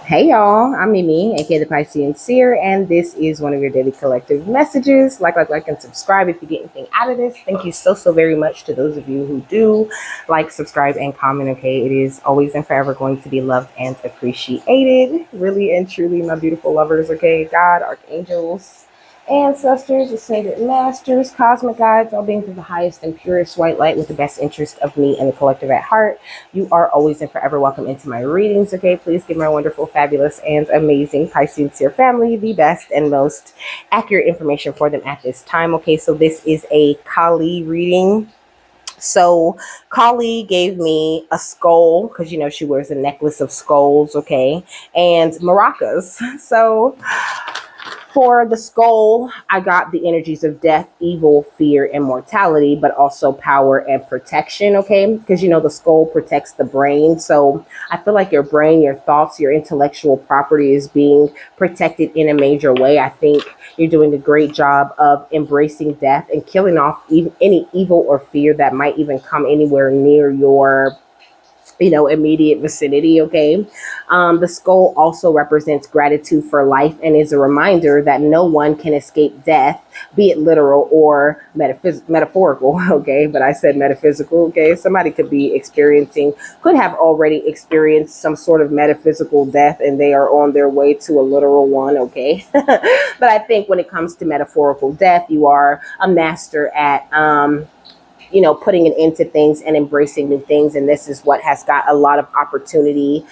Hey y'all, I'm Mimi, aka the Piscean Seer, and this is one of your daily collective messages. Like, and subscribe if you get anything out of this. Thank you so very much to those of you who do like, subscribe, and comment. Okay, it is always and forever going to be loved and appreciated. Really and truly, my beautiful lovers. Okay, God, archangels, ancestors, ascended masters, cosmic guides, all beings of the highest and purest white light with the best interest of me and the collective at heart. You are always and forever welcome into my readings, okay? Please give my wonderful, fabulous, and amazing Piscean Seer family the best and most accurate information for them at this time, okay? So this is a Kali reading. So Kali gave me a skull because, you know, she wears a necklace of skulls, okay? And maracas. So for the skull, I got the energies of death, evil, fear, and mortality, but also power and protection, okay? Because, you know, the skull protects the brain. So I feel like your brain, your thoughts, your intellectual property is being protected in a major way. I think you're doing a great job of embracing death and killing off any evil or fear that might even come anywhere near your immediate vicinity, okay? The skull also represents gratitude for life and is a reminder that no one can escape death, be it literal or metaphorical, okay? But I said metaphysical, okay? Somebody could have already experienced some sort of metaphysical death and they are on their way to a literal one, okay? But I think when it comes to metaphorical death, you are a master at, putting an end to things and embracing new things. And this is what has got a lot of opportunity,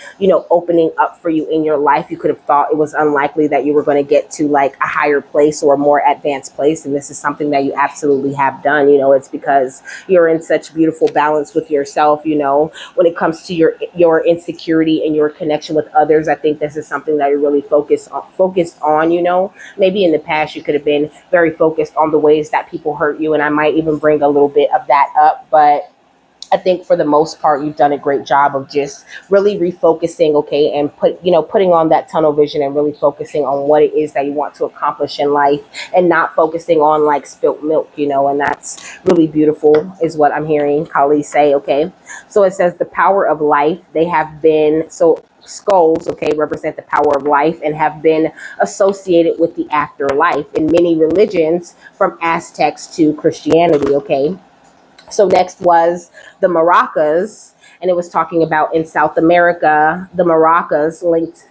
opening up for you in your life. You could have thought it was unlikely that you were going to get to like a higher place or a more advanced place. And this is something that you absolutely have done. It's because you're in such beautiful balance with yourself, when it comes to your insecurity and your connection with others. I think this is something that you're really focused on. Maybe in the past you could have been very focused on the ways that people hurt you. And I might even bring a little bit of that up, but I think for the most part you've done a great job of just really refocusing, okay, and putting on that tunnel vision and really focusing on what it is that you want to accomplish in life and not focusing on like spilt milk, and that's really beautiful is what I'm hearing Kali say, okay? So it says the power of life, they have been skulls, okay, represent the power of life and have been associated with the afterlife in many religions from Aztecs to Christianity, okay? So next was the maracas, and it was talking about in South America, the maracas linked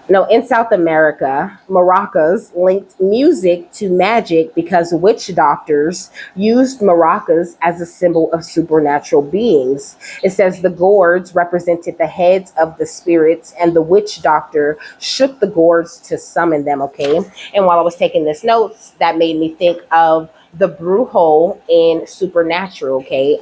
no, in South America, maracas linked music to magic because witch doctors used maracas as a symbol of supernatural beings. It says the gourds represented the heads of the spirits, and the witch doctor shook the gourds to summon them, okay? And while I was taking this notes, that made me think of the Brujo in Supernatural, okay?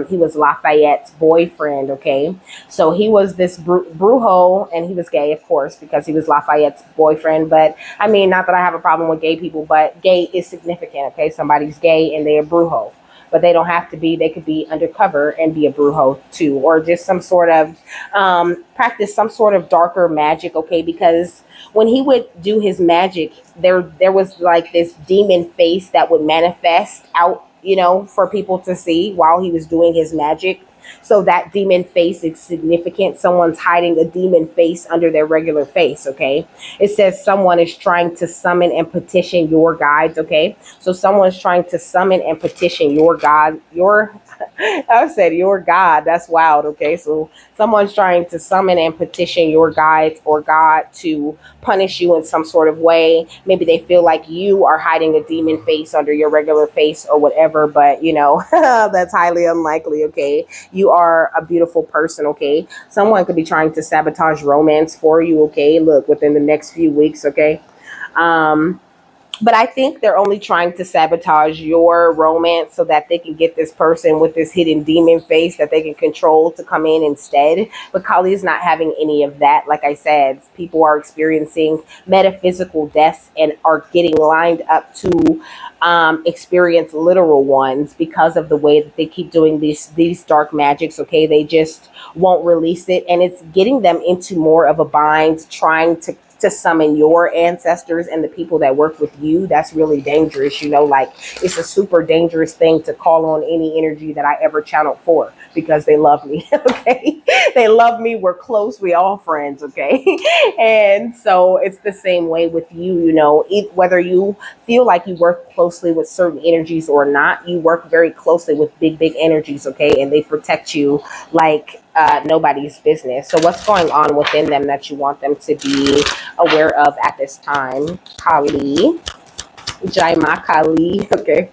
He was Lafayette's boyfriend, okay? So he was this Brujo, and he was gay, of course, because he was Lafayette's boyfriend. But I mean, not that I have a problem with gay people, but gay is significant, okay? Somebody's gay and they're Brujo. But they don't have to be, they could be undercover and be a Brujo too, or just some sort of practice some sort of darker magic, okay? Because when he would do his magic, there was like this demon face that would manifest out, for people to see while he was doing his magic. So that demon face is significant. Someone's hiding a demon face under their regular face, okay? It says someone is trying to summon and petition your guides, okay? So someone's trying to summon and petition your God, I said your God. That's wild, okay? So someone's trying to summon and petition your guides or God to punish you in some sort of way. Maybe they feel like you are hiding a demon face under your regular face or whatever, but that's highly unlikely, okay? You are a beautiful person, okay? Someone could be trying to sabotage romance for you, okay? Look, within the next few weeks, okay? But I think they're only trying to sabotage your romance so that they can get this person with this hidden demon face that they can control to come in instead. But Kali is not having any of that. Like I said, people are experiencing metaphysical deaths and are getting lined up to experience literal ones because of the way that they keep doing these dark magics, okay? They just won't release it, and it's getting them into more of a bind, trying to to summon your ancestors and the people that work with you, that's really dangerous. Like, it's a super dangerous thing to call on any energy that I ever channeled for, because they love me. Okay, they love me, we're close, we all friends. Okay. And so it's the same way with you. Whether you feel like you work closely with certain energies or not, you work very closely with big energies. Okay, and they protect you like nobody's business. So what's going on within them that you want them to be aware of at this time? Kali, Jaima Kali. Okay,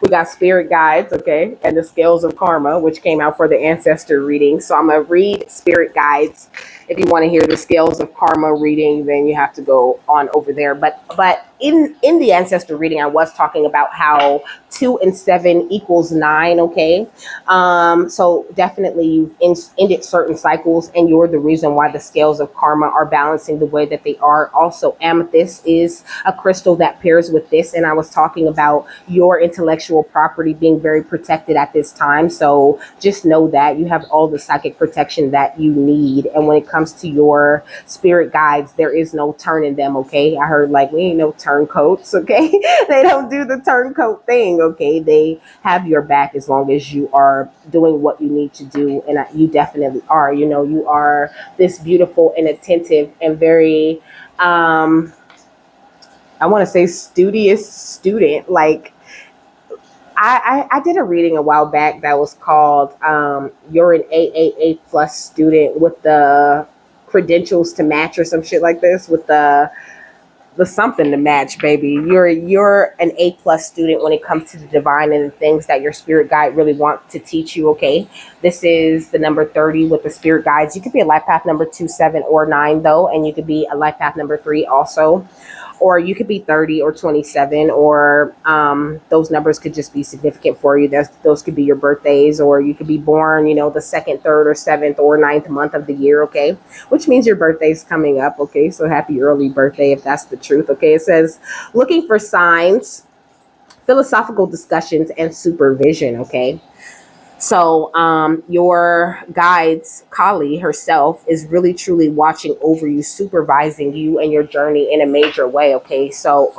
we got spirit guides. Okay, and the scales of karma, which came out for the ancestor reading. So I'm gonna read spirit guides. If you want to hear the scales of karma reading, then you have to go on over there. But in the ancestor reading, I was talking about how 2 and 7 equals 9. Okay, so definitely you've ended certain cycles, and you're the reason why the scales of karma are balancing the way that they are. Also, amethyst is a crystal that pairs with this, and I was talking about your intellectual property being very protected at this time. So just know that you have all the psychic protection that you need. And when it comes to your spirit guides, there is no turning them. Okay, I heard like we ain't no turncoats. Okay, they don't do the turncoat thing. Okay, they have your back as long as you are doing what you need to do, and you definitely are. You are this beautiful and attentive and very I want to say studious student. Like, I did a reading a while back that was called "You're an AAA plus student with the credentials to match" or some shit like this, with the something to match, baby. You're an A plus student when it comes to the divine and the things that your spirit guide really want to teach you. Okay, this is the number 30 with the spirit guides. You could be a life path number 2, 7, or 9 though, and you could be a life path number 3 also. Or you could be 30 or 27, or those numbers could just be significant for you. Those could be your birthdays, or you could be born, the second, third, or seventh, or ninth month of the year. Okay, which means your birthday's coming up. Okay, so happy early birthday if that's the truth. Okay, it says looking for signs, philosophical discussions, and supervision. Okay. So your guides, Kali herself, is really truly watching over you, supervising you and your journey in a major way. Okay, so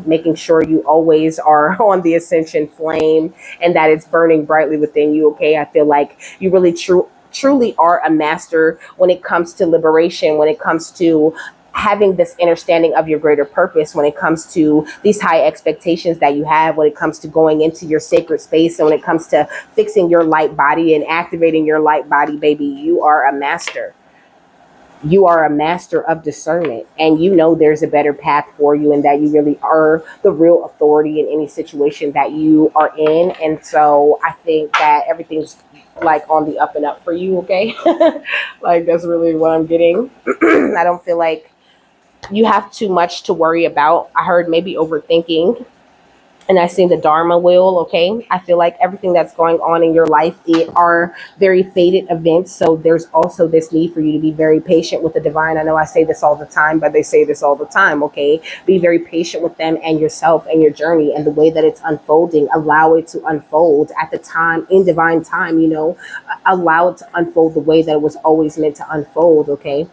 making sure you always are on the ascension flame and that it's burning brightly within you. Okay, I feel like you really truly are a master when it comes to liberation, when it comes to having this understanding of your greater purpose, when it comes to these high expectations that you have, when it comes to going into your sacred space, and when it comes to fixing your light body and activating your light body. Baby, you are a master. You are a master of discernment, and there's a better path for you, and that you really are the real authority in any situation that you are in. And so I think that everything's like on the up and up for you. Okay. Like, that's really what I'm getting. I don't feel like you have too much to worry about. I heard maybe overthinking, and I seen the Dharma wheel. Okay, I feel like everything that's going on in your life, it are very fated events. So there's also this need for you to be very patient with the divine. I know I say this all the time, but they say this all the time. Okay, be very patient with them and yourself and your journey and the way that it's unfolding. Allow it to unfold at the time, in divine time. Allow it to unfold the way that it was always meant to unfold. Okay,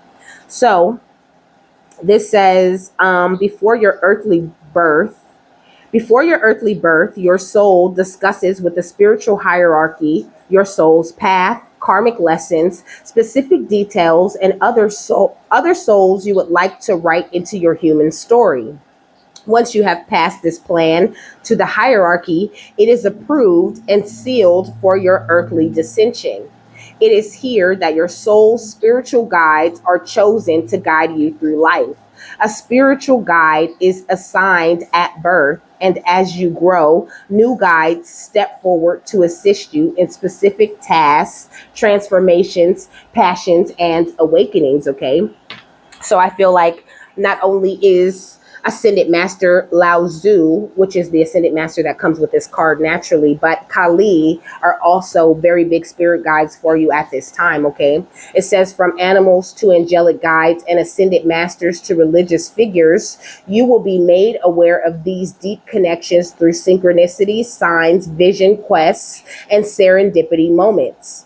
so this says, before your earthly birth, your soul discusses with the spiritual hierarchy your soul's path, karmic lessons, specific details, and other souls you would like to write into your human story. Once you have passed this plan to the hierarchy, it is approved and sealed for your earthly descension. It is here that your soul's spiritual guides are chosen to guide you through life. A spiritual guide is assigned at birth, and as you grow, new guides step forward to assist you in specific tasks, transformations, passions, and awakenings. Okay, so I feel like not only is Ascended Master Lao Tzu, which is the Ascended Master that comes with this card naturally, but Kali are also very big spirit guides for you at this time. Okay, it says from animals to angelic guides and Ascended Masters to religious figures, you will be made aware of these deep connections through synchronicities, signs, vision, quests, and serendipity moments.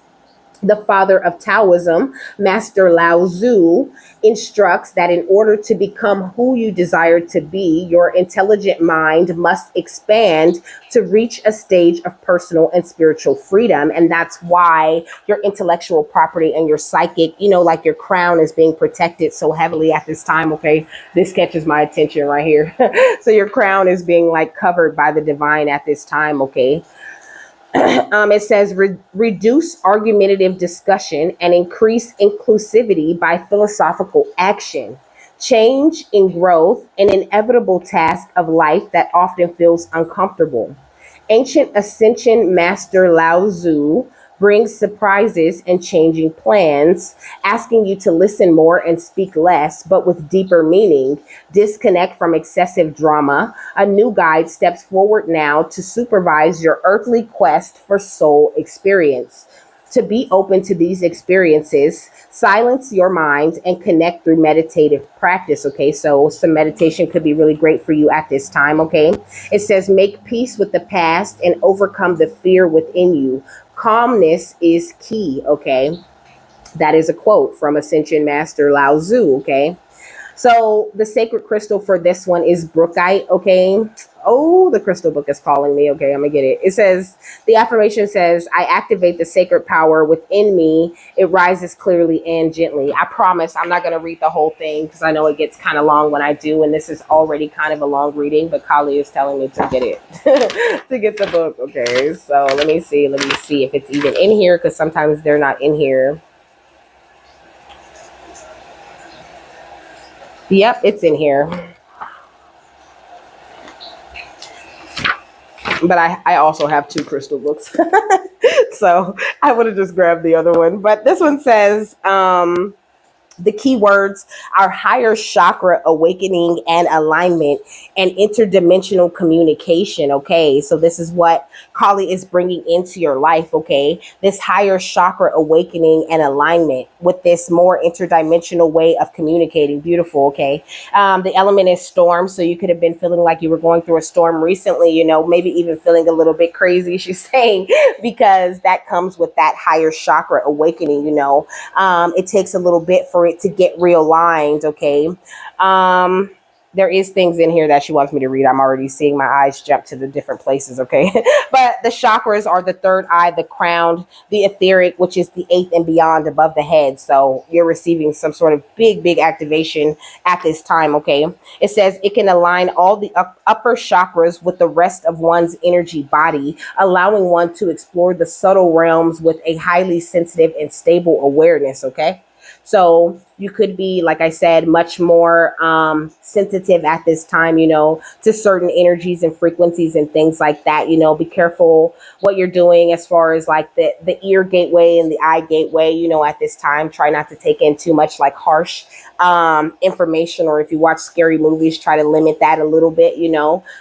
The father of Taoism, Master Lao Tzu, instructs that in order to become who you desire to be, your intelligent mind must expand to reach a stage of personal and spiritual freedom. And that's why your intellectual property and your psychic, like your crown is being protected so heavily at this time. Okay. This catches my attention right here. So your crown is being like covered by the divine at this time. Okay. It says reduce argumentative discussion and increase inclusivity by philosophical action. Change in growth, an inevitable task of life that often feels uncomfortable. Ancient ascension master Lao Tzu brings surprises and changing plans, asking you to listen more and speak less, but with deeper meaning. Disconnect from excessive drama. A new guide steps forward now to supervise your earthly quest for soul experience. To be open to these experiences, silence your mind and connect through meditative practice. Okay, so some meditation could be really great for you at this time. Okay, it says make peace with the past and overcome the fear within you. Calmness is key. Okay, that is a quote from Ascension Master Lao Tzu. Okay, so the sacred crystal for this one is brookite. Okay. Oh, the crystal book is calling me. Okay, I'm gonna get it. It says the affirmation says, "I activate the sacred power within me. It rises clearly and gently." I promise I'm not gonna read the whole thing because I know it gets kind of long when I do, and this is already kind of a long reading. But Kali is telling me to get it, to get the book. Okay, so let me see. Let me see if it's even in here because sometimes they're not in here. Yep, it's in here. But I also have two crystal books. So I would have just grabbed the other one. But this one says, the key words are higher chakra awakening and alignment and interdimensional communication. Okay, so this is what Kali is bringing into your life. Okay, this higher chakra awakening and alignment with this more interdimensional way of communicating. Beautiful. Okay, the element is storm, so you could have been feeling like you were going through a storm recently, maybe even feeling a little bit crazy, she's saying, because that comes with that higher chakra awakening. It takes a little bit for it to get realigned. Okay. There is things in here that she wants me to read. I'm already seeing my eyes jump to the different places. Okay. But the chakras are the third eye, the crown, the etheric, which is the eighth and beyond above the head. So you're receiving some sort of big activation at this time. Okay. It says it can align all the upper chakras with the rest of one's energy body, allowing one to explore the subtle realms with a highly sensitive and stable awareness. Okay. So you could be, like I said, much more sensitive at this time, to certain energies and frequencies and things like that. Be careful what you're doing as far as like the ear gateway and the eye gateway, at this time. Try not to take in too much like harsh information, or if you watch scary movies, try to limit that a little bit,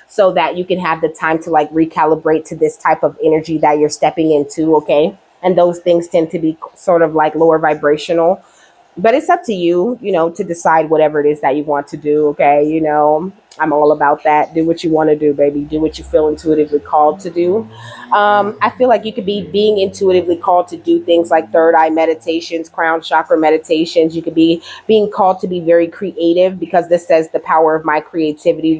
so that you can have the time to like recalibrate to this type of energy that you're stepping into. Okay. And those things tend to be sort of like lower vibrational. But it's up to you, to decide whatever it is that you want to do. Okay. I'm all about that. Do what you want to do, baby. Do what you feel intuitively called to do. I feel like you could be being intuitively called to do things like third eye meditations, crown chakra meditations. You could be being called to be very creative, because this says the power of my creativity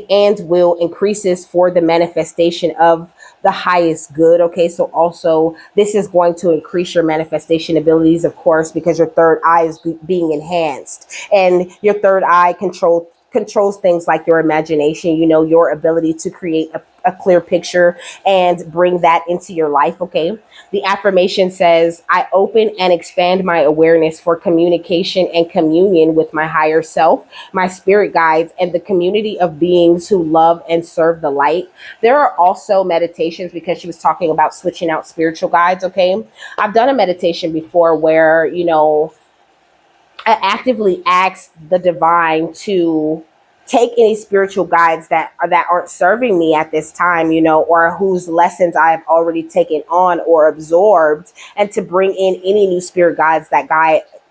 and will increases for the manifestation of the highest good. Okay, so also this is going to increase your manifestation abilities, of course, because your third eye is being enhanced, and your third eye controls things like your imagination, your ability to create a clear picture and bring that into your life. Okay. The affirmation says, I open and expand my awareness for communication and communion with my higher self, my spirit guides, and the community of beings who love and serve the light. There are also meditations, because she was talking about switching out spiritual guides. Okay. I've done a meditation before where, I actively ask the divine to take any spiritual guides that aren't serving me at this time, or whose lessons I've already taken on or absorbed, and to bring in any new spirit guides that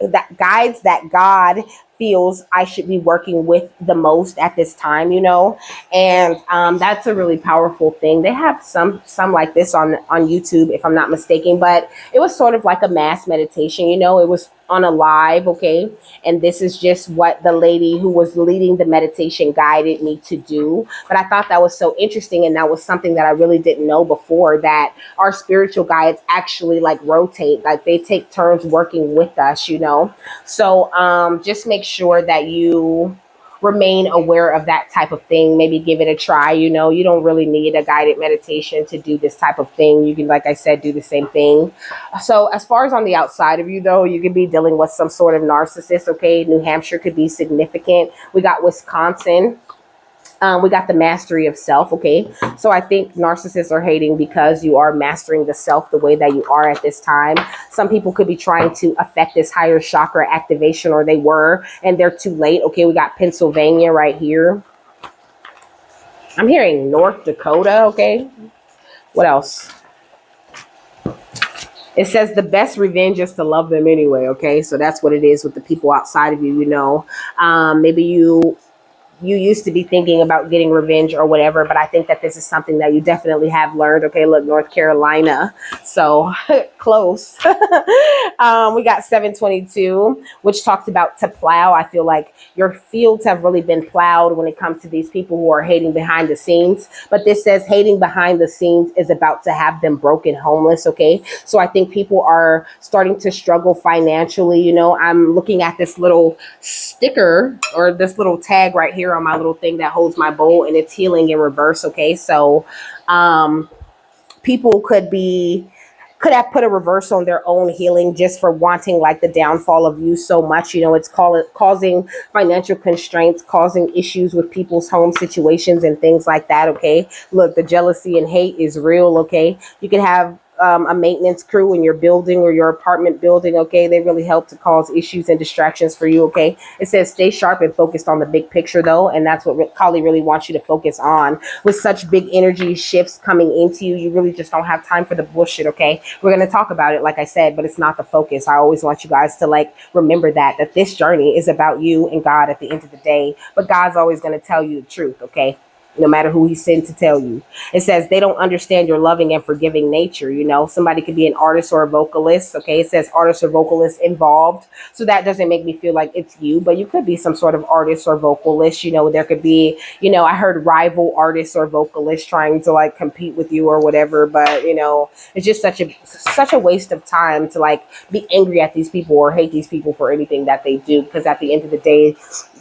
that God feels I should be working with the most at this time, and that's a really powerful thing. They have some like this on YouTube, if I'm not mistaken, but it was sort of like a mass meditation. It was on a live, okay, and this is just what the lady who was leading the meditation guided me to do. But I thought that was so interesting, and that was something that I really didn't know before, that our spiritual guides actually like rotate, like they take turns working with us, so just make sure that you remain aware of that type of thing. Maybe give it a try. You don't really need a guided meditation to do this type of thing. You can, like I said, do the same thing. So as far as on the outside of you, though, you could be dealing with some sort of narcissist. Okay, New Hampshire could be significant. We got Wisconsin. We got the mastery of self. Okay, so I think narcissists are hating because you are mastering the self the way that you are at this time. Some people could be trying to affect this higher chakra activation, or they were, and they're too late. Okay, we got Pennsylvania right here. I'm hearing North Dakota. Okay, what else? It says the best revenge is to love them anyway. Okay, so that's what it is with the people outside of you. Maybe you used to be thinking about getting revenge or whatever, but I think that this is something that you definitely have learned. Okay, look, North Carolina, so close. We got 722, which talks about to plow. I feel like your fields have really been plowed when it comes to these people who are hating behind the scenes. But this says hating behind the scenes is about to have them broken homeless. Okay, so I think people are starting to struggle financially. I'm looking at this little sticker or this little tag right here on my little thing that holds my bowl, and it's healing in reverse. Okay, so people could have put a reverse on their own healing just for wanting like the downfall of you so much. It's causing financial constraints, causing issues with people's home situations and things like that. Okay, look, the jealousy and hate is real. Okay, you can have a maintenance crew in your building or your apartment building. Okay, they really help to cause issues and distractions for you. Okay, it says stay sharp and focused on the big picture though, and that's what Kali really wants you to focus on. With such big energy shifts coming into you, you really just don't have time for the bullshit. Okay, we're going to talk about it, like I said, but it's not the focus. I always want you guys to like remember that this journey is about you and God at the end of the day, but God's always going to tell you the truth. Okay, no matter who he sent to tell you. It says they don't understand your loving and forgiving nature. Somebody could be an artist or a vocalist. Okay, it says artist or vocalist involved. So that doesn't make me feel like it's you, but you could be some sort of artist or vocalist. There could be, I heard rival artists or vocalists trying to like compete with you or whatever. But, it's just such a waste of time to like be angry at these people or hate these people for anything that they do. Because at the end of the day,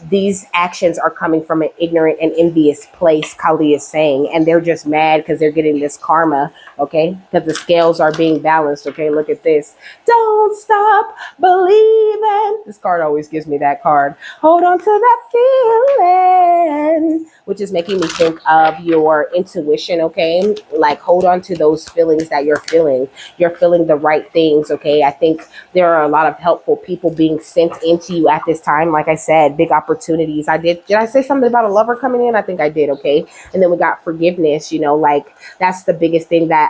these actions are coming from an ignorant and envious place, Kali is saying, and they're just mad because they're getting this karma. Okay, because the scales are being balanced. Okay, look at this. Don't stop believing. This card always gives me that card. Hold on to that feeling, which is making me think of your intuition. Okay, like hold on to those feelings that you're feeling. You're feeling the right things. Okay, I think there are a lot of helpful people being sent into you at this time. Like I said, big opportunities. Did I say something about a lover coming in? I think I did. Okay, and then we got forgiveness. Like that's the biggest thing that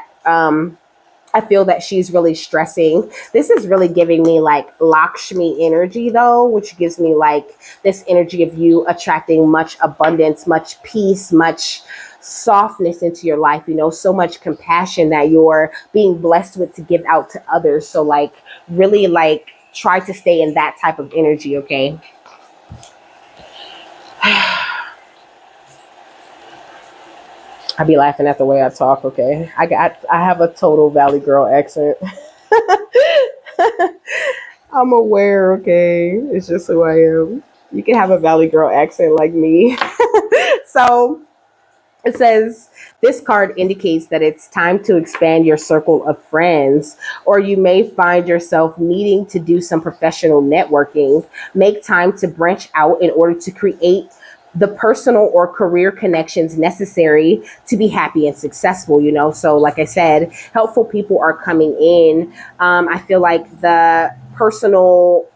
I feel that she's really stressing. This is really giving me like Lakshmi energy though, which gives me like this energy of you attracting much abundance, much peace, much softness into your life, so much compassion that you're being blessed with to give out to others. So like really like try to stay in that type of energy. Okay. I be laughing at the way I talk. Okay, I have a total Valley Girl accent. I'm aware. Okay, it's just who I am. You can have a Valley Girl accent like me. So it says this card indicates that it's time to expand your circle of friends, or you may find yourself needing to do some professional networking. Make time to branch out in order to create the personal or career connections necessary to be happy and successful. So like I said, helpful people are coming in. I feel like the personal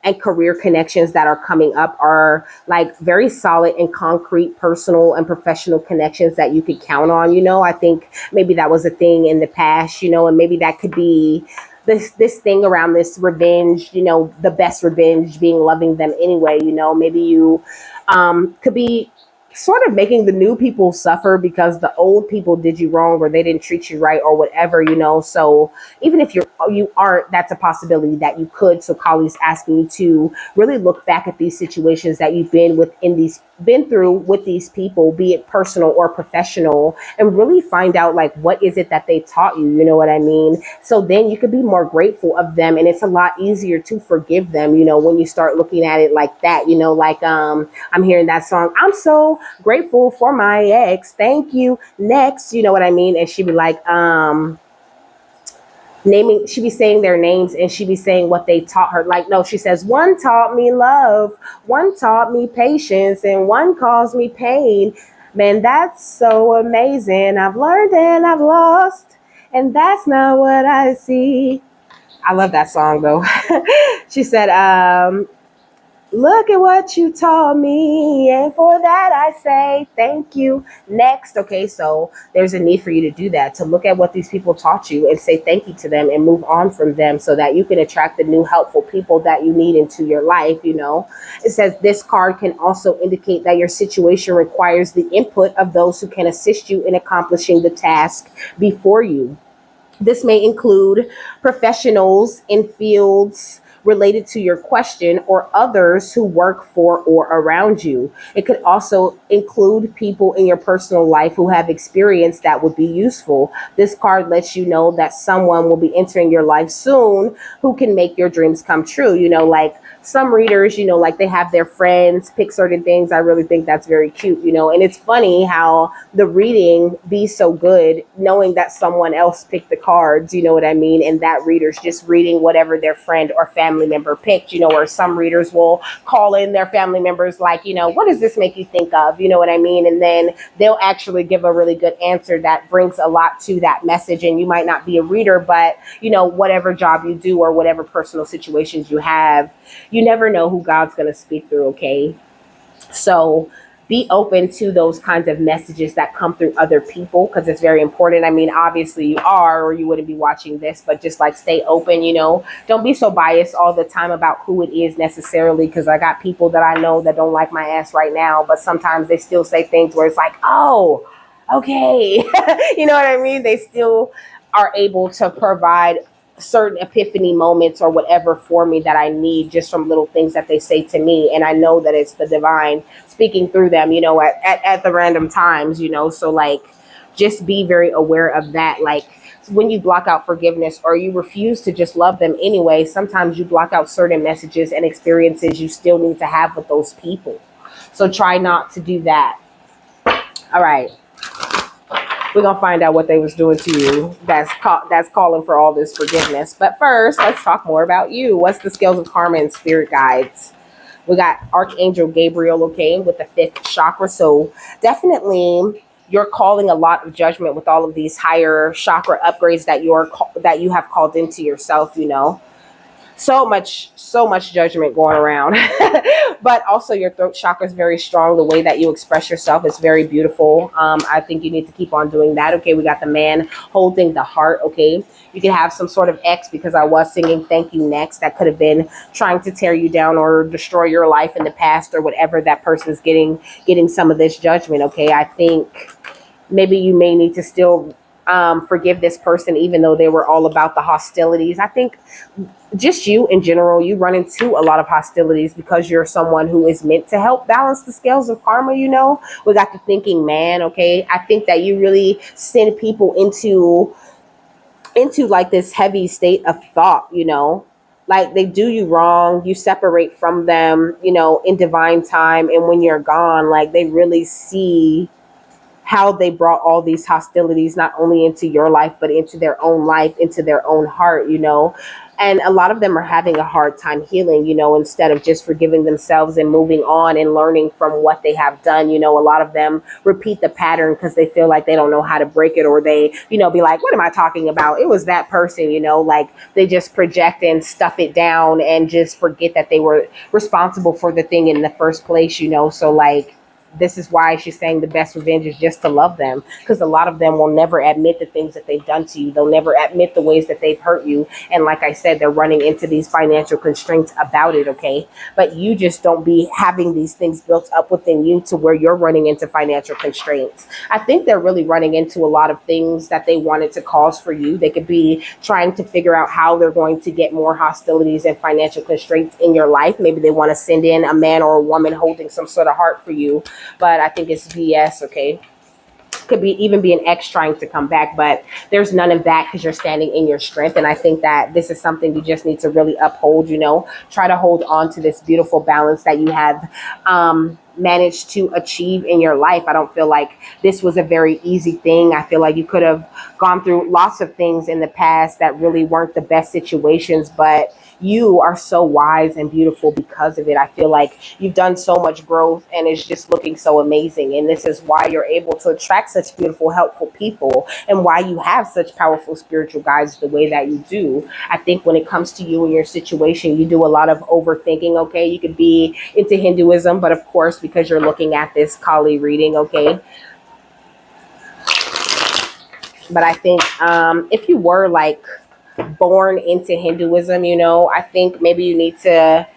and career connections that are coming up are like very solid and concrete personal and professional connections that you could count on. I think maybe that was a thing in the past, and maybe that could be this thing around this revenge, the best revenge being loving them anyway. Maybe you could be sort of making the new people suffer because the old people did you wrong or they didn't treat you right or whatever. So even if you aren't, that's a possibility that you could. So Kali's asking you to really look back at these situations that you've been through with these people, be it personal or professional, and really find out like what is it that they taught you. You know what I mean? So then you could be more grateful of them, and it's a lot easier to forgive them, when you start looking at it like that. Like I'm hearing that song, I'm so grateful for my ex, thank you, next, you know what I mean? And she'd be like, she'd be saying their names, and she'd be saying what they taught her. Like, no, she says, one taught me love, one taught me patience, and one caused me pain. Man, that's so amazing. I've learned and I've lost, and that's not what I see. I love that song though. She said, look at what you taught me, and for that I say thank you. Next. Okay, so there's a need for you to do that, to look at what these people taught you and say thank you to them and move on from them so that you can attract the new helpful people that you need into your life. It says this card can also indicate that your situation requires the input of those who can assist you in accomplishing the task before you. This may include professionals in fields related to your question or others who work for or around you. It could also include people in your personal life who have experience that would be useful. This card lets you know that someone will be entering your life soon who can make your dreams come true. Like some readers, like they have their friends pick certain things. I really think that's very cute, and it's funny how the reading be so good knowing that someone else picked the cards, you know what I mean? And that reader's just reading whatever their friend or family member picked, or some readers will call in their family members like, what does this make you think of? You know what I mean? And then they'll actually give a really good answer that brings a lot to that message. And you might not be a reader, but, whatever job you do or whatever personal situations you have, you never know who God's going to speak through, okay? So be open to those kinds of messages that come through other people because it's very important. I mean, obviously you are, or you wouldn't be watching this, but just like stay open, Don't be so biased all the time about who it is necessarily, because I got people that I know that don't like my ass right now, but sometimes they still say things where it's like, oh, okay. You know what I mean? They still are able to provide certain epiphany moments or whatever for me that I need just from little things that they say to me. And I know that it's the divine speaking through them, at the random times, so like, just be very aware of that. Like when you block out forgiveness or you refuse to just love them anyway, sometimes you block out certain messages and experiences you still need to have with those people. So try not to do that. All right. We're going to find out what they was doing to you that's calling for all this forgiveness. But first, let's talk more about you. What's the scales of karma and spirit guides? We got Archangel Gabriel, okay, with the 5th chakra. So definitely you're calling a lot of judgment with all of these higher chakra upgrades that you have called into yourself, So much judgment going around. But also your throat chakra is very strong. The way that you express yourself is very beautiful. I think you need to keep on doing that. Okay, we got the man holding the heart. Okay, you can have some sort of ex, because I was singing thank you next, that could have been trying to tear you down or destroy your life in the past or whatever. That person's getting some of this judgment. Okay, I think maybe you may need to still forgive this person, even though they were all about the hostilities. I think just you in general, you run into a lot of hostilities because you're someone who is meant to help balance the scales of karma. We got the thinking man. Okay, I think that you really send people into like this heavy state of thought. Like they do you wrong, you separate from them, in divine time, and when you're gone, like they really see how they brought all these hostilities not only into your life but into their own life, into their own heart. And a lot of them are having a hard time healing, instead of just forgiving themselves and moving on and learning from what they have done. A lot of them repeat the pattern because they feel like they don't know how to break it, or they, be like, what am I talking about? It was that person, like they just project and stuff it down and just forget that they were responsible for the thing in the first place. So like, this is why she's saying the best revenge is just to love them, because a lot of them will never admit the things that they've done to you. They'll never admit the ways that they've hurt you. And like I said, they're running into these financial constraints about it, okay? But you just don't be having these things built up within you to where you're running into financial constraints. I think they're really running into a lot of things that they wanted to cause for you. They could be trying to figure out how they're going to get more hostilities and financial constraints in your life. Maybe they want to send in a man or a woman holding some sort of heart for you, but I think it's BS, okay? Could be even be an ex trying to come back, but there's none of that because you're standing in your strength. And I think that this is something you just need to really uphold, you know, try to hold on to this beautiful balance that you have managed to achieve in your life. I don't feel like this was a very easy thing. I feel like you could have gone through lots of things in the past that really weren't the best situations, but you are so wise and beautiful because of it. I feel like you've done so much growth and it's just looking so amazing. And this is why you're able to attract such beautiful, helpful people, and why you have such powerful spiritual guides the way that you do. I think when it comes to you and your situation, you do a lot of overthinking, okay? You could be into Hinduism, but of course, because you're looking at this Kali reading, okay? But I think if you were like born into Hinduism, you know, I think maybe you need to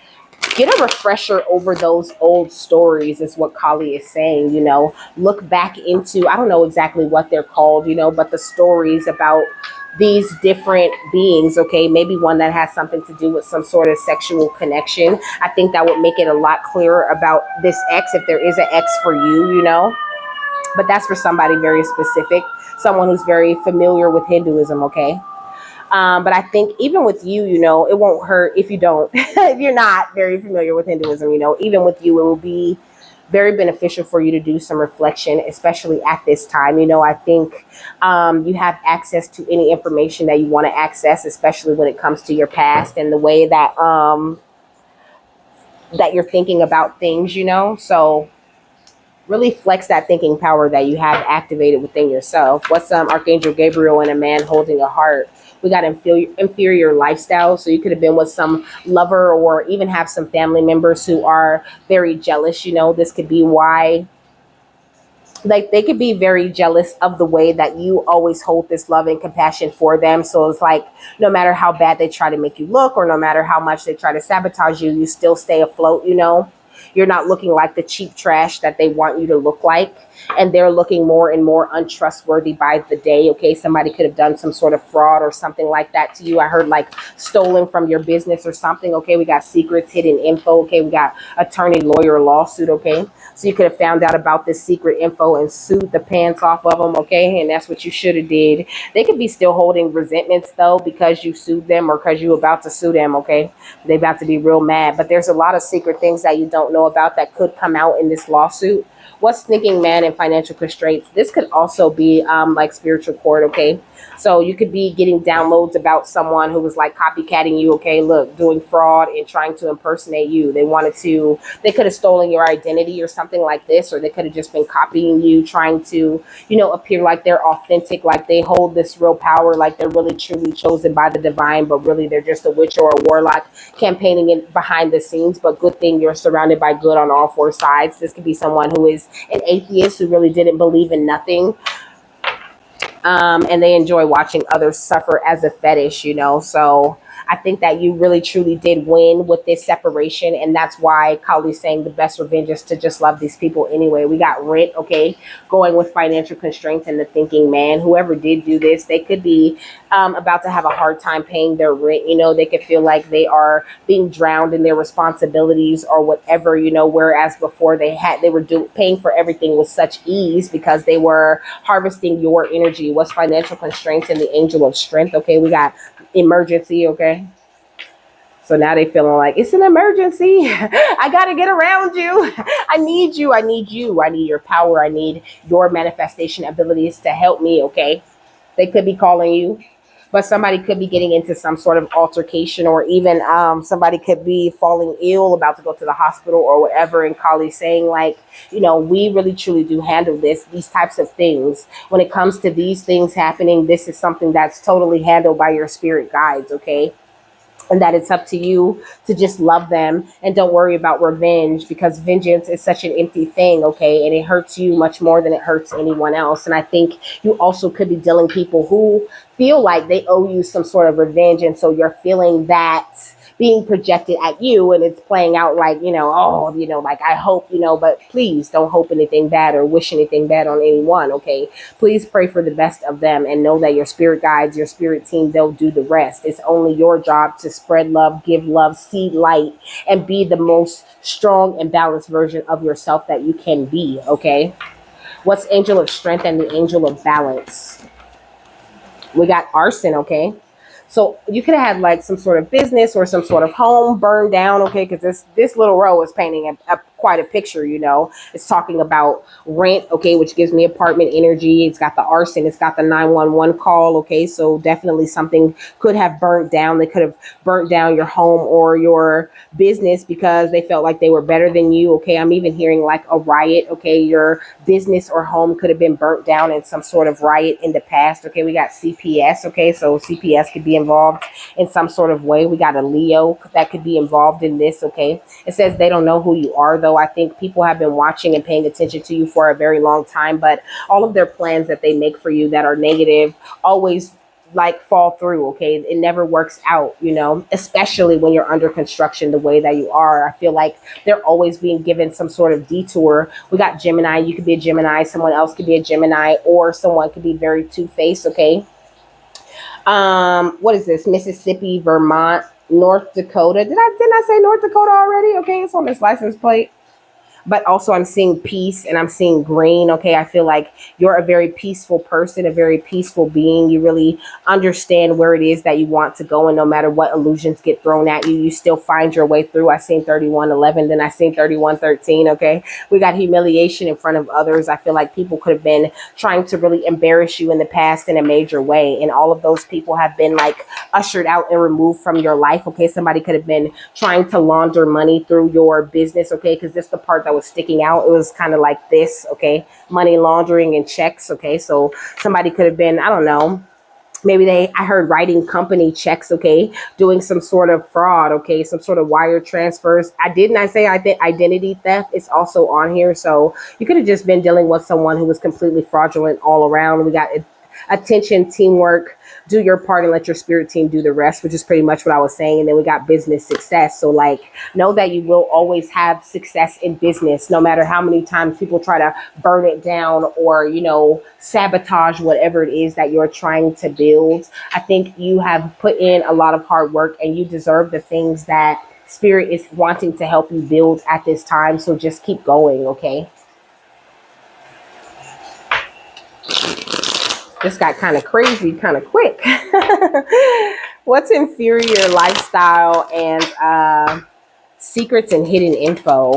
get a refresher over those old stories, is what Kali is saying, you know. Look back into, I don't know exactly what they're called, you know, but the stories about these different beings, okay? Maybe one that has something to do with some sort of sexual connection. I think that would make it a lot clearer about this X, if there is an X for you, you know. But that's for somebody very specific, someone who's very familiar with Hinduism, okay? But I think even with you, you know, it won't hurt if you don't, if you're not very familiar with Hinduism, you know, even with you, it will be very beneficial for you to do some reflection, especially at this time. You know, I think you have access to any information that you want to access, especially when it comes to your past and the way that that you're thinking about things, you know. So really flex that thinking power that you have activated within yourself. What's Archangel Gabriel and a man holding a heart? We got inferior lifestyle. So you could have been with some lover or even have some family members who are very jealous. You know, this could be why, like, they could be very jealous of the way that you always hold this love and compassion for them. So it's like, no matter how bad they try to make you look, or no matter how much they try to sabotage you, you still stay afloat, you know. You're not looking like the cheap trash that they want you to look like. And they're looking more and more untrustworthy by the day, okay? Somebody could have done some sort of fraud or something like that to you. I heard like stolen from your business or something, okay? We got secrets, hidden info, okay? We got attorney, lawyer, lawsuit, okay? So you could have found out about this secret info and sued the pants off of them, okay? And that's what you should have did. They could be still holding resentments though, because you sued them or because you about to sue them, okay? They about to be real mad. But there's a lot of secret things that you don't know about that could come out in this lawsuit. What's thinking man and financial constraints? This could also be like spiritual court, okay? So you could be getting downloads about someone who was like copycatting you, okay? Look, doing fraud and trying to impersonate you. They could have stolen your identity or something like this, or they could have just been copying you, trying to, you know, appear like they're authentic, like they hold this real power, like they're really truly chosen by the divine, but really they're just a witch or a warlock campaigning it behind the scenes. But good thing you're surrounded by good on all four sides. This could be someone who is an atheist who really didn't believe in nothing. And they enjoy watching others suffer as a fetish, you know. So I think that you really truly did win with this separation. And that's why Kali's saying the best revenge is to just love these people anyway. We got rent, okay, going with financial constraints and the thinking man. Whoever did do this, they could be about to have a hard time paying their rent. You know, they could feel like they are being drowned in their responsibilities or whatever, you know, whereas before they were paying for everything with such ease because they were harvesting your energy. What's financial constraints and the angel of strength? Okay, we got emergency, okay? So now they feeling like it's an emergency. I got to get around you. I need you. I need you. I need your power. I need your manifestation abilities to help me, okay? They could be calling you, but somebody could be getting into some sort of altercation, or even somebody could be falling ill, about to go to the hospital or whatever. And Kali's saying like, you know, we really truly do handle these types of things. When it comes to these things happening, this is something that's totally handled by your spirit guides, okay? and that it's up to you to just love them and don't worry about revenge, because vengeance is such an empty thing, okay? And it hurts you much more than it hurts anyone else. And I think you also could be dealing people who feel like they owe you some sort of revenge, and so you're feeling that being projected at you, and it's playing out like, oh, like, I hope, but please don't hope anything bad or wish anything bad on anyone, okay? Please pray for the best of them and know that your spirit guides, your spirit team, they'll do the rest. It's only your job to spread love, see light, and be the most strong and balanced version of yourself that you can be, okay? What's angel of strength and the angel of balance? We got arson, okay? So you could have had like some sort of business or some sort of home burned down, okay? Because this little row is painting quite a picture, It's talking about rent, okay, which gives me apartment energy. It's got the arson, it's got the 911 call, okay? So definitely something could have burnt down. They could have burnt down your home or your business because they felt like they were better than you, okay? I'm even hearing like a riot, okay? Your business or home could have been burnt down in some sort of riot in the past, okay? We got CPS, okay? So CPS could be involved in some sort of way. We got a Leo that could be involved in this, okay? It says they don't know who you are, though. I think people have been watching and paying attention to you for a very long time, but all of their plans that they make for you that are negative always like fall through, okay? It never works out, especially when you're under construction the way that you are. I feel like they're always being given some sort of detour. We got Gemini. You could be a Gemini. Someone else could be a Gemini, or someone could be very two-faced, okay? What is this? Mississippi, Vermont, North Dakota. Didn't I say North Dakota already? Okay, it's on this license plate. But also I'm seeing peace and I'm seeing green. Okay, I feel like you're a very peaceful person, a very peaceful being. You really understand where it is that you want to go, and no matter what illusions get thrown at you, you still find your way through. I seen 31:11, then I seen 31:13. Okay, we got humiliation in front of others. I feel like people could have been trying to really embarrass you in the past in a major way, and all of those people have been like ushered out and removed from your life. Okay, somebody could have been trying to launder money through your business, okay? Because this is the part that was sticking out. It was kind of like this, okay? Money laundering and checks, okay? So somebody could have been, I don't know, maybe I heard writing company checks, okay? Doing some sort of fraud, okay? Some sort of wire transfers. I say identity theft? It's also on here. So you could have just been dealing with someone who was completely fraudulent all around. We got attention, teamwork, do your part and let your spirit team do the rest, which is pretty much what I was saying. And then we got business success. So like, know that you will always have success in business, no matter how many times people try to burn it down or, sabotage whatever it is that you're trying to build. I think you have put in a lot of hard work and you deserve the things that spirit is wanting to help you build at this time. So just keep going, okay? This got kind of crazy, kind of quick. What's inferior lifestyle and secrets and hidden info?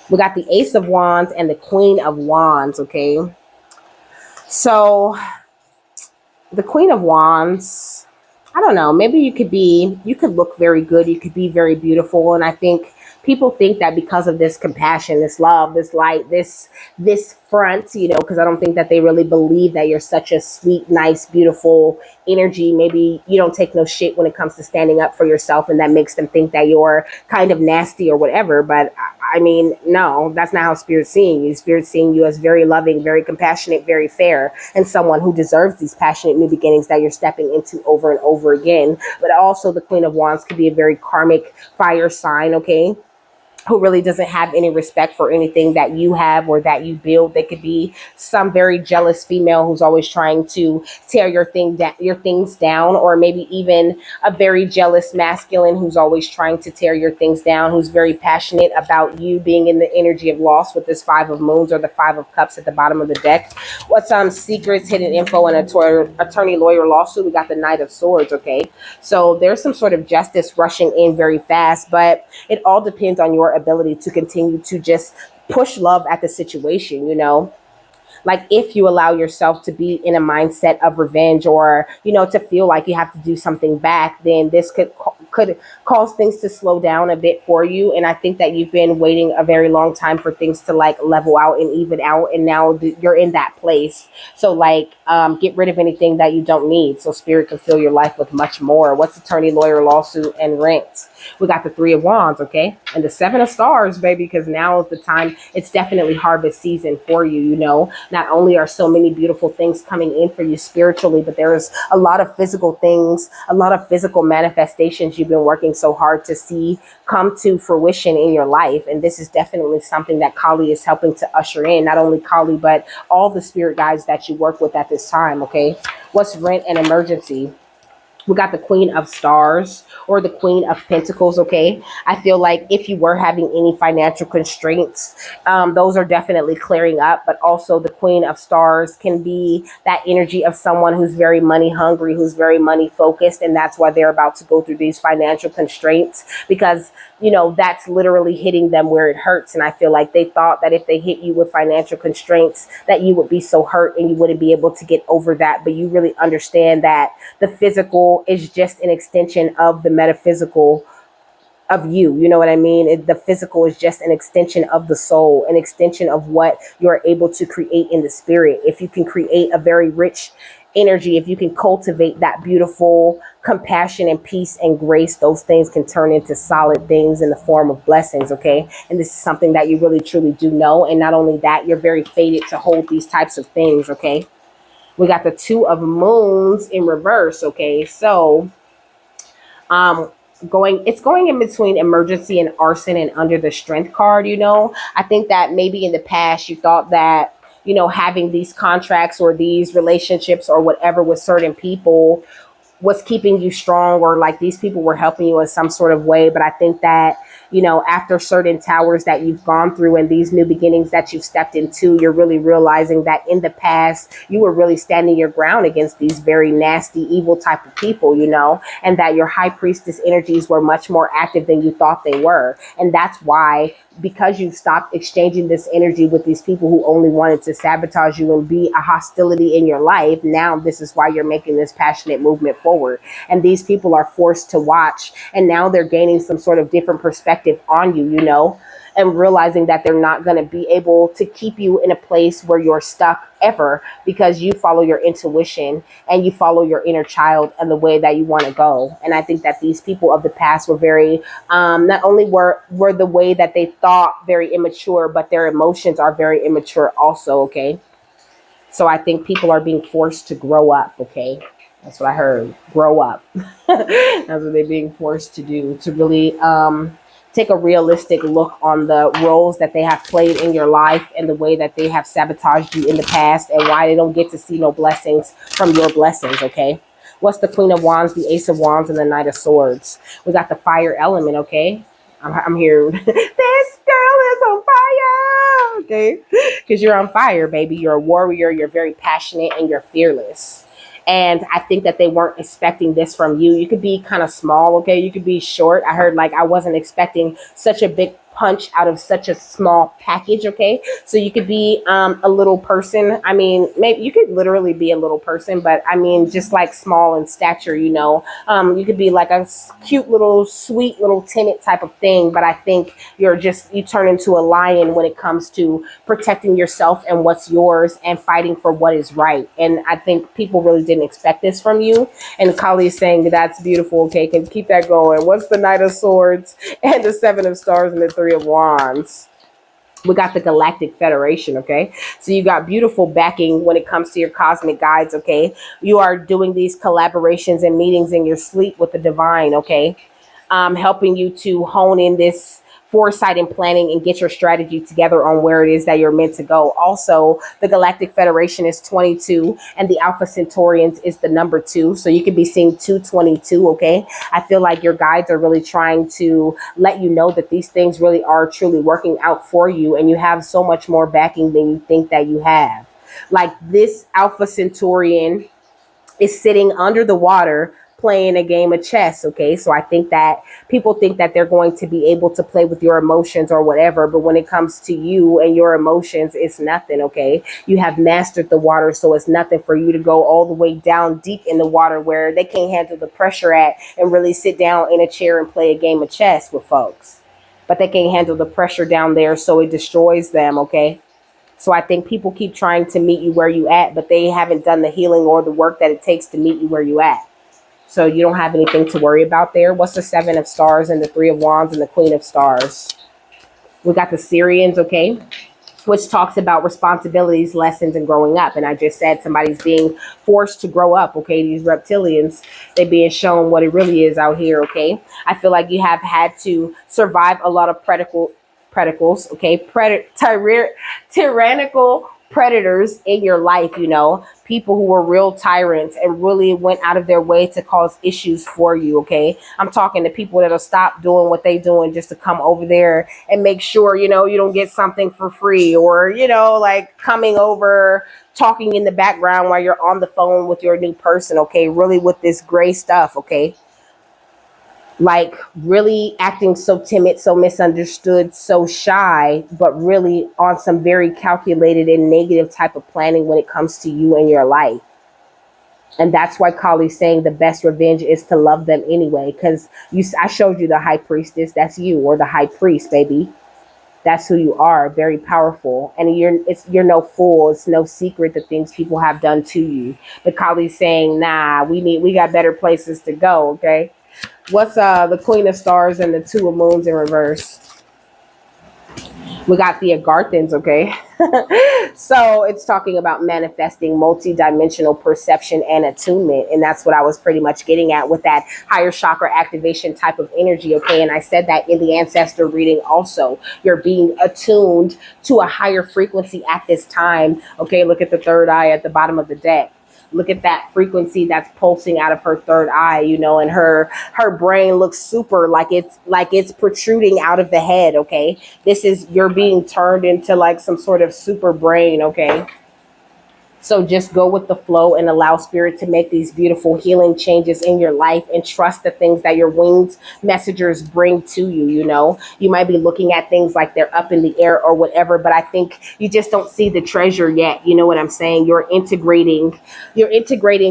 We got the Ace of Wands and the Queen of Wands, okay? So the Queen of Wands, I don't know, maybe you could look very good, you could be very beautiful, and I think people think that because of this compassion, this love, this light, this front, because I don't think that they really believe that you're such a sweet, nice, beautiful energy. Maybe you don't take no shit when it comes to standing up for yourself, and that makes them think that you're kind of nasty or whatever. But I mean, no, that's not how Spirit's seeing you. Spirit's seeing you as very loving, very compassionate, very fair, and someone who deserves these passionate new beginnings that you're stepping into over and over again. But also the Queen of Wands could be a very karmic fire sign, okay? Who really doesn't have any respect for anything that you have or that you build. They could be some very jealous female who's always trying to tear your things down, or maybe even a very jealous masculine who's always trying to tear your things down, who's very passionate about you being in the energy of loss with this Five of Moons or the Five of Cups at the bottom of the deck. What's secrets, hidden info, and attorney, lawyer, lawsuit? We got the Knight of Swords, okay? So there's some sort of justice rushing in very fast, but it all depends on your ability to continue to just push love at the situation, Like if you allow yourself to be in a mindset of revenge, or to feel like you have to do something back, then this could cause things to slow down a bit for you. And I think that you've been waiting a very long time for things to like level out and even out, and now you're in that place. So like, get rid of anything that you don't need, so spirit can fill your life with much more. What's attorney, lawyer, lawsuit, and rent? We got the Three of Wands, okay, and the Seven of Stars, baby, because now is the time. It's definitely harvest season for you. Not only are so many beautiful things coming in for you spiritually, but there's a lot of physical things, a lot of physical manifestations you've been working so hard to see come to fruition in your life. And this is definitely something that Kali is helping to usher in. Not only Kali, but all the spirit guides that you work with at this time, okay? What's rent and emergency? We got the Queen of Stars, or the Queen of Pentacles, okay? I feel like if you were having any financial constraints, those are definitely clearing up. But also the Queen of Stars can be that energy of someone who's very money hungry, who's very money focused, and that's why they're about to go through these financial constraints, because that's literally hitting them where it hurts. And I feel like they thought that if they hit you with financial constraints, that you would be so hurt and you wouldn't be able to get over that. But you really understand that the physical is just an extension of the metaphysical of you. You know what I mean? The physical is just an extension of the soul, an extension of what you're able to create in the spirit. If you can create a very rich energy, if you can cultivate that beautiful compassion and peace and grace, those things can turn into solid things in the form of blessings, okay? And this is something that you really truly do know. And not only that, you're very fated to hold these types of things, okay? We got the Two of Moons in reverse, okay? So it's going in between emergency and arson and under the strength card. I think that maybe in the past you thought that having these contracts or these relationships or whatever with certain people was keeping you strong, or like these people were helping you in some sort of way. But I think that after certain towers that you've gone through and these new beginnings that you've stepped into, you're really realizing that in the past you were really standing your ground against these very nasty, evil type of people, and that your high priestess energies were much more active than you thought they were. And that's why, because you stopped exchanging this energy with these people who only wanted to sabotage you and be a hostility in your life, now this is why you're making this passionate movement forward. And these people are forced to watch, and now they're gaining some sort of different perspective on you, and realizing that they're not going to be able to keep you in a place where you're stuck ever, because you follow your intuition and you follow your inner child and the way that you want to go. And I think that these people of the past were very, not only were the way that they thought very immature, but their emotions are very immature also, okay? So I think people are being forced to grow up, okay? That's what I heard. Grow up. That's what they're being forced to do, to really take a realistic look on the roles that they have played in your life and the way that they have sabotaged you in the past, and why they don't get to see no blessings from your blessings, okay? What's the Queen of Wands, the Ace of Wands, and the Knight of Swords? We got the fire element, okay? I'm here. This girl is on fire, okay? Because you're on fire, baby. You're a warrior. You're very passionate and you're fearless. And I think that they weren't expecting this from you. You could be kind of small, okay? You could be short. I heard like I wasn't expecting such a big punch out of such a small package, okay? So you could be a little person. I mean, maybe you could literally be a little person, but I mean, just like small in stature, you could be like a cute little, sweet little timid type of thing. But I think you turn into a lion when it comes to protecting yourself and what's yours and fighting for what is right. And I think people really didn't expect this from you. And Kali is saying that's beautiful, okay? Can keep that going. What's the Knight of Swords and the Seven of Stars and the Three of Wands? We got the Galactic Federation, okay? So you got beautiful backing when it comes to your cosmic guides, okay? You are doing these collaborations and meetings in your sleep with the divine, okay? Helping you to hone in this foresight and planning and get your strategy together on where it is that you're meant to go. Also, the Galactic Federation is 22 and the Alpha Centaurians is the number 2. So you could be seeing 222, okay? I feel like your guides are really trying to let you know that these things really are truly working out for you, and you have so much more backing than you think that you have. Like this Alpha Centaurian is sitting under the water playing a game of chess, okay? So I think that people think that they're going to be able to play with your emotions or whatever, but when it comes to you and your emotions, it's nothing, okay? You have mastered the water, so it's nothing for you to go all the way down deep in the water where they can't handle the pressure at and really sit down in a chair and play a game of chess with folks. But they can't handle the pressure down there, so it destroys them, okay? So I think people keep trying to meet you where you at, but they haven't done the healing or the work that it takes to meet you where you at. So you don't have anything to worry about there. What's the Seven of Stars and the Three of Wands and the Queen of Stars? We got the Syrians, okay, which talks about responsibilities, lessons, and growing up. And I just said somebody's being forced to grow up, okay? These reptilians, they being shown what it really is out here, okay? I feel like you have had to survive a lot of predicles, okay? Tyrannical predators in your life, you know, people who were real tyrants and really went out of their way to cause issues for you, okay? I'm talking to people that'll stop doing what they doing just to come over there and make sure, you know, you don't get something for free, or, you know, like coming over, talking in the background while you're on the phone with your new person, okay? Really with this gray stuff, okay? Like really acting so timid, so misunderstood, so shy, but really on some very calculated and negative type of planning when it comes to you and your life. And that's why Kali's saying the best revenge is to love them anyway. Because I showed you the high priestess, that's you, or the high priest, baby. That's who you are, very powerful. And you're no fool. It's no secret the things people have done to you. But Kali's saying, nah, we got better places to go, okay? What's the Queen of Stars and the Two of Moons in reverse? We got the Agarthans, okay? So it's talking about manifesting multi-dimensional perception and attunement. And that's what I was pretty much getting at with that higher chakra activation type of energy, okay? And I said that in the ancestor reading also. You're being attuned to a higher frequency at this time, okay? Look at the third eye at the bottom of the deck. Look at that frequency that's pulsing out of her third eye, you know, and her brain looks super like it's protruding out of the head, okay? This is, you're being turned into like some sort of super brain, okay? So just go with the flow and allow spirit to make these beautiful healing changes in your life, and trust the things that your winged messengers bring to you, you know. You might be looking at things like they're up in the air or whatever, but I think you just don't see the treasure yet. You know what I'm saying? You're integrating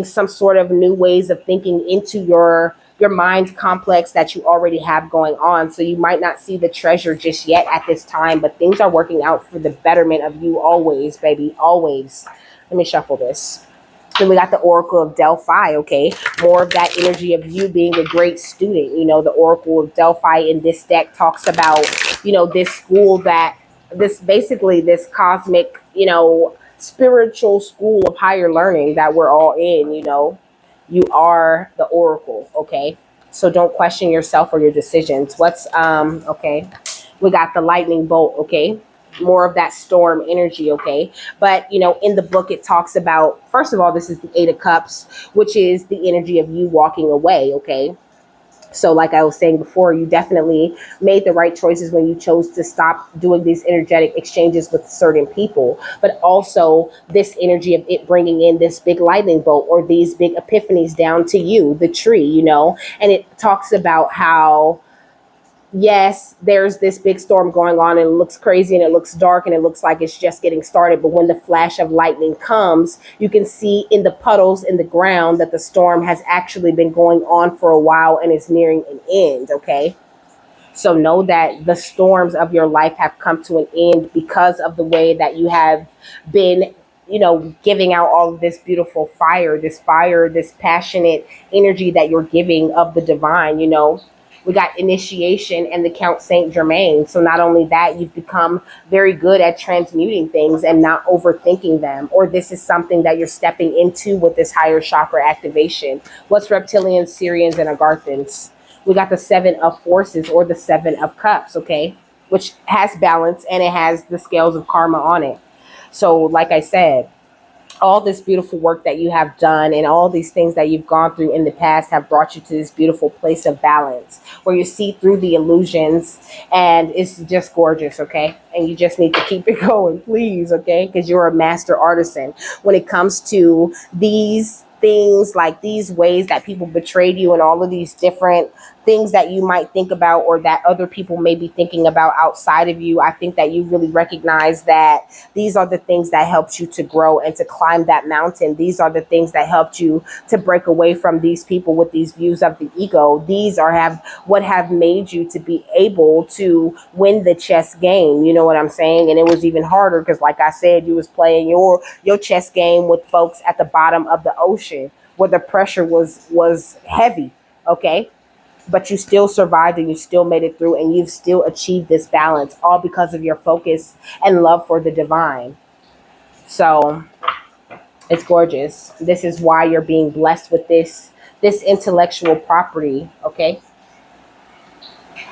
some sort of new ways of thinking into your mind complex that you already have going on. So you might not see the treasure just yet at this time, but things are working out for the betterment of you always, baby, always. Let me shuffle this. Then we got the Oracle of Delphi, okay? More of that energy of you being a great student. You know, the Oracle of Delphi in this deck talks about, you know, this school this cosmic, you know, spiritual school of higher learning that we're all in, you know. You are the Oracle, okay? So don't question yourself or your decisions. Okay. We got the lightning bolt, okay? More of that storm energy, okay? But, you know, in the book, it talks about, first of all, this is the Eight of Cups, which is the energy of you walking away, okay? So like I was saying before, you definitely made the right choices when you chose to stop doing these energetic exchanges with certain people. But also this energy of it bringing in this big lightning bolt or these big epiphanies down to you, the tree, you know? And it talks about how, yes, there's this big storm going on and it looks crazy and it looks dark and it looks like it's just getting started. But when the flash of lightning comes, you can see in the puddles in the ground that the storm has actually been going on for a while and is nearing an end, okay? So know that the storms of your life have come to an end because of the way that you have been, you know, giving out all of this beautiful fire, this passionate energy that you're giving of the divine, you know. We got initiation and the Count Saint Germain. So not only that, you've become very good at transmuting things and not overthinking them. Or this is something that you're stepping into with this higher chakra activation. What's reptilians, Syrians, and Agarthans? We got the Seven of Forces or the Seven of Cups, okay? Which has balance and it has the scales of karma on it. So like I said, all this beautiful work that you have done and all these things that you've gone through in the past have brought you to this beautiful place of balance where you see through the illusions and it's just gorgeous, okay? And you just need to keep it going, please, okay? Because you're a master artisan when it comes to these things, like these ways that people betrayed you, and all of these different things that you might think about or that other people may be thinking about outside of you, I think that you really recognize that these are the things that helped you to grow and to climb that mountain. These are the things that helped you to break away from these people with these views of the ego. These are what have made you to be able to win the chess game. You know what I'm saying? And it was even harder because, like I said, you was playing your chess game with folks at the bottom of the ocean where the pressure was heavy. Okay, but you still survived and you still made it through, and you've still achieved this balance, all because of your focus and love for the divine. So it's gorgeous. This is why you're being blessed with this intellectual property. Okay,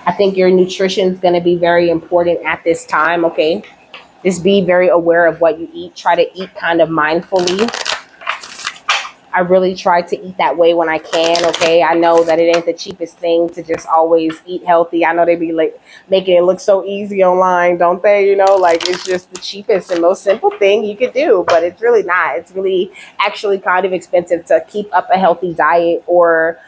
I think your nutrition is going to be very important at this time. Okay, just be very aware of what you eat. Try to eat kind of mindfully. I really try to eat that way when I can. Okay, I know that it ain't the cheapest thing to just always eat healthy. I know they be like making it look so easy online, don't they? You know, like it's just the cheapest and most simple thing you could do, but it's really not. It's really actually kind of expensive to keep up a healthy diet, or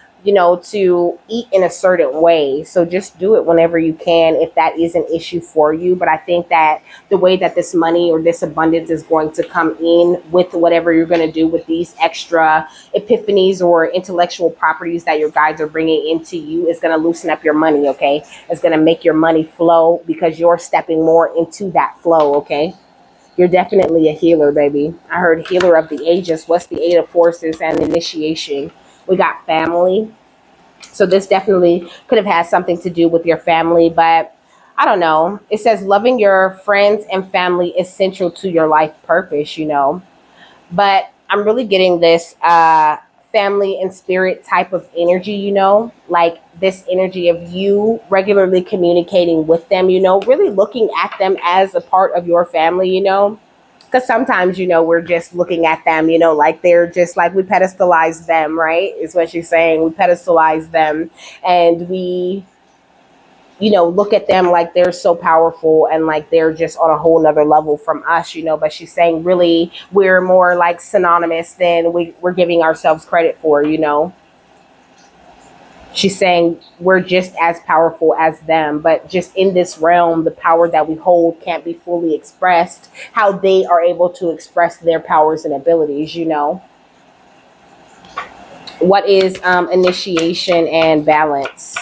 to eat in a certain way. So just do it whenever you can if that is an issue for you. But I think that the way that this money or this abundance is going to come in with whatever you're going to do with these extra epiphanies or intellectual properties that your guides are bringing into you is going to loosen up your money. Okay, it's going to make your money flow because you're stepping more into that flow. Okay, you're definitely a healer, baby. I heard healer of the ages. What's the eight of forces and initiation? We got family. So this definitely could have had something to do with your family, but I don't know. It says loving your friends and family is central to your life purpose. But I'm really getting this family and spirit type of energy, like this energy of you regularly communicating with them, really looking at them as a part of your family. Because sometimes we're just looking at them like they're just like we pedestalize them, right? Is what she's saying. We pedestalize them, and we look at them like they're so powerful and like they're just on a whole nother level from us. But she's saying really we're more like synonymous than we're giving ourselves credit for. She's saying we're just as powerful as them, but just in this realm, the power that we hold can't be fully expressed how they are able to express their powers and abilities. What is initiation and balance?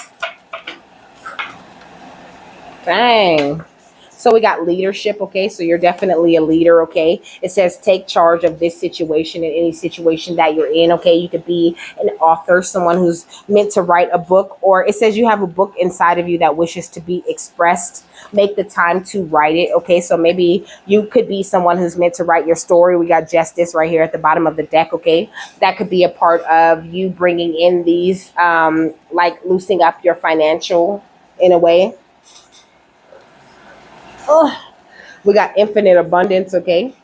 Dang. So we got leadership, okay? So you're definitely a leader, okay? It says take charge of this situation and any situation that you're in, okay? You could be an author, someone who's meant to write a book, or it says you have a book inside of you that wishes to be expressed. Make the time to write it, okay? So maybe you could be someone who's meant to write your story. We got justice right here at the bottom of the deck, okay? That could be a part of you bringing in these, like loosening up your financial in a way. Oh, we got infinite abundance, okay?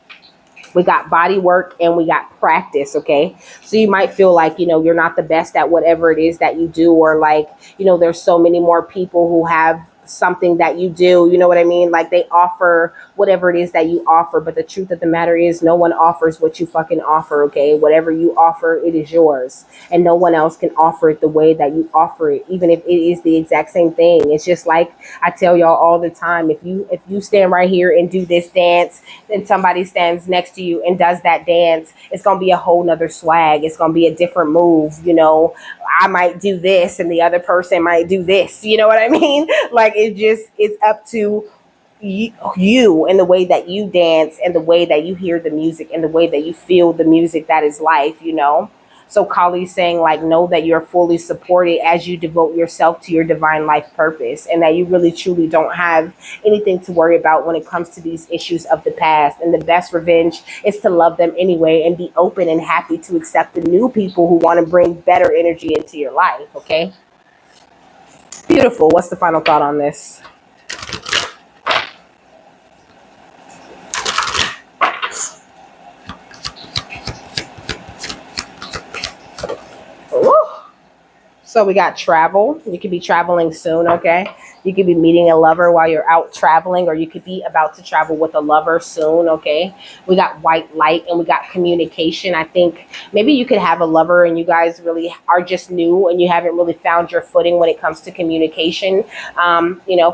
We got body work and we got practice, okay? So you might feel like, you're not the best at whatever it is that you do, or like, there's so many more people who have something that you do, you know what I mean? Like they offer whatever it is that you offer, but the truth of the matter is no one offers what you fucking offer, okay? Whatever you offer, it is yours, and no one else can offer it the way that you offer it, even if it is the exact same thing. It's just like I tell y'all all the time, if you stand right here and do this dance, then somebody stands next to you and does that dance, it's gonna be a whole nother swag. It's gonna be a different move. I might do this and the other person might do this, you know what I mean? Like it's up to you and the way that you dance and the way that you hear the music and the way that you feel the music that is life. So Kali's saying, like, know that you're fully supported as you devote yourself to your divine life purpose, and that you really truly don't have anything to worry about when it comes to these issues of the past. And the best revenge is to love them anyway and be open and happy to accept the new people who want to bring better energy into your life. Okay, beautiful. What's the final thought on this? So we got travel. You could be traveling soon, okay? You could be meeting a lover while you're out traveling, or you could be about to travel with a lover soon. Okay. We got white light and we got communication. I think maybe you could have a lover and you guys really are just new and you haven't really found your footing when it comes to communication.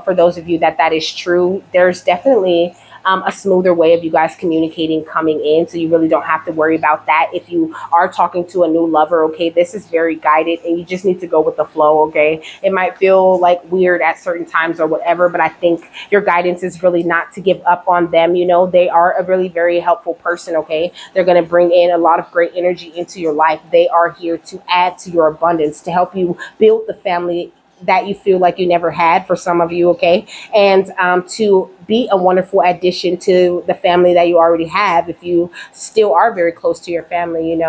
For those of you that is true, there's definitely a smoother way of you guys communicating coming in. So you really don't have to worry about that. If you are talking to a new lover, okay, this is very guided and you just need to go with the flow, okay? It might feel like weird at certain times or whatever, but I think your guidance is really not to give up on them. They are a really very helpful person, okay? They're going to bring in a lot of great energy into your life. They are here to add to your abundance, to help you build the family that you feel like you never had for some of you, okay? And to be a wonderful addition to the family that you already have if you still are very close to your family.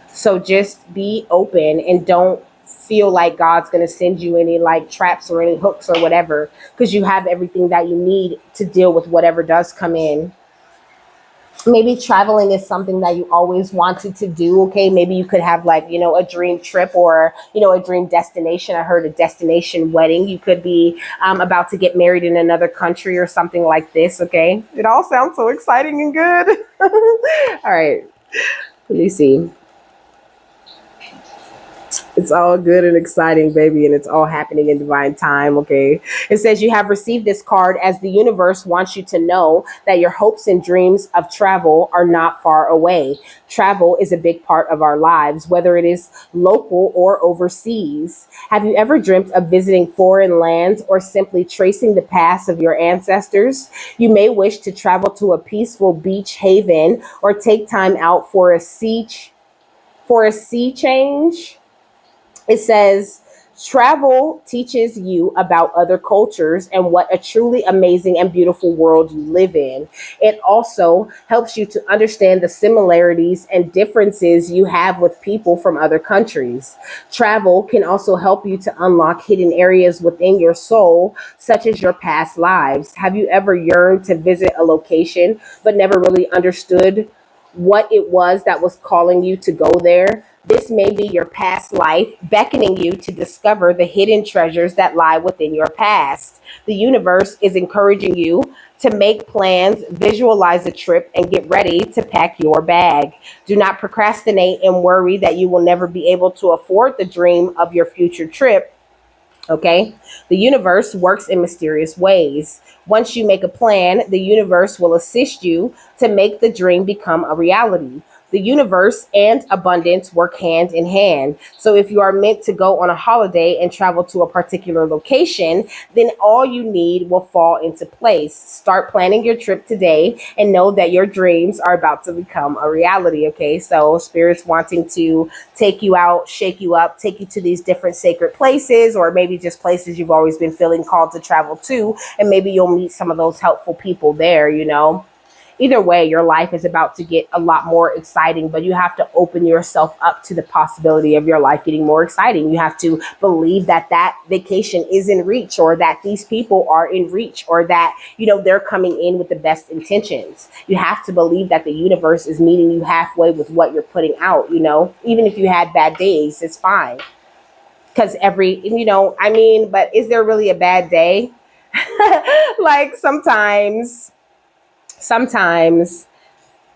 So just be open and don't feel like God's going to send you any like traps or any hooks or whatever, because you have everything that you need to deal with whatever does come in. Maybe traveling is something that you always wanted to do. Okay. Maybe you could have like, a dream trip or, a dream destination. I heard a destination wedding. You could be about to get married in another country or something like this. Okay. It all sounds so exciting and good. All right. Let me see. It's all good and exciting, baby, and it's all happening in divine time, okay? It says you have received this card as the universe wants you to know that your hopes and dreams of travel are not far away. Travel is a big part of our lives, whether it is local or overseas. Have you ever dreamt of visiting foreign lands or simply tracing the paths of your ancestors? You may wish to travel to a peaceful beach haven or take time out for a sea change. It says, travel teaches you about other cultures and what a truly amazing and beautiful world you live in. It also helps you to understand the similarities and differences you have with people from other countries. Travel can also help you to unlock hidden areas within your soul, such as your past lives. Have you ever yearned to visit a location but never really understood what it was that was calling you to go there? This may be your past life beckoning you to discover the hidden treasures that lie within your past. The universe is encouraging you to make plans, visualize a trip, and get ready to pack your bag. Do not procrastinate and worry that you will never be able to afford the dream of your future trip. Okay. The universe works in mysterious ways. Once you make a plan, the universe will assist you to make the dream become a reality. The universe and abundance work hand in hand. So if you are meant to go on a holiday and travel to a particular location, then all you need will fall into place. Start planning your trip today and know that your dreams are about to become a reality. Okay. So spirits wanting to take you out, shake you up, take you to these different sacred places, or maybe just places you've always been feeling called to travel to. And maybe you'll meet some of those helpful people there. Either way, your life is about to get a lot more exciting, but you have to open yourself up to the possibility of your life getting more exciting. You have to believe that vacation is in reach, or that these people are in reach, or that, they're coming in with the best intentions. You have to believe that the universe is meeting you halfway with what you're putting out, even if you had bad days, it's fine. Because but is there really a bad day? Like sometimes,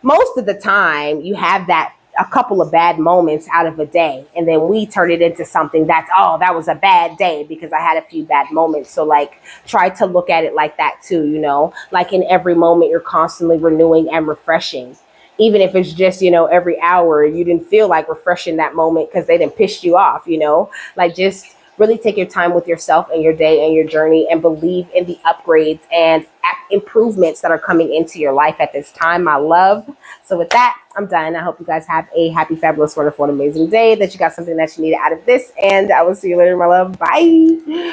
most of the time, you have a couple of bad moments out of a day, and then we turn it into something that was a bad day because I had a few bad moments. So like, try to look at it like that too. Like in every moment you're constantly renewing and refreshing, even if it's just every hour you didn't feel like refreshing that moment because they didn't piss you off. Like, just really take your time with yourself and your day and your journey, and believe in the upgrades and improvements that are coming into your life at this time, my love. So with that, I'm done. I hope you guys have a happy, fabulous, wonderful, and amazing day, that you got something that you needed out of this, and I will see you later, my love. Bye.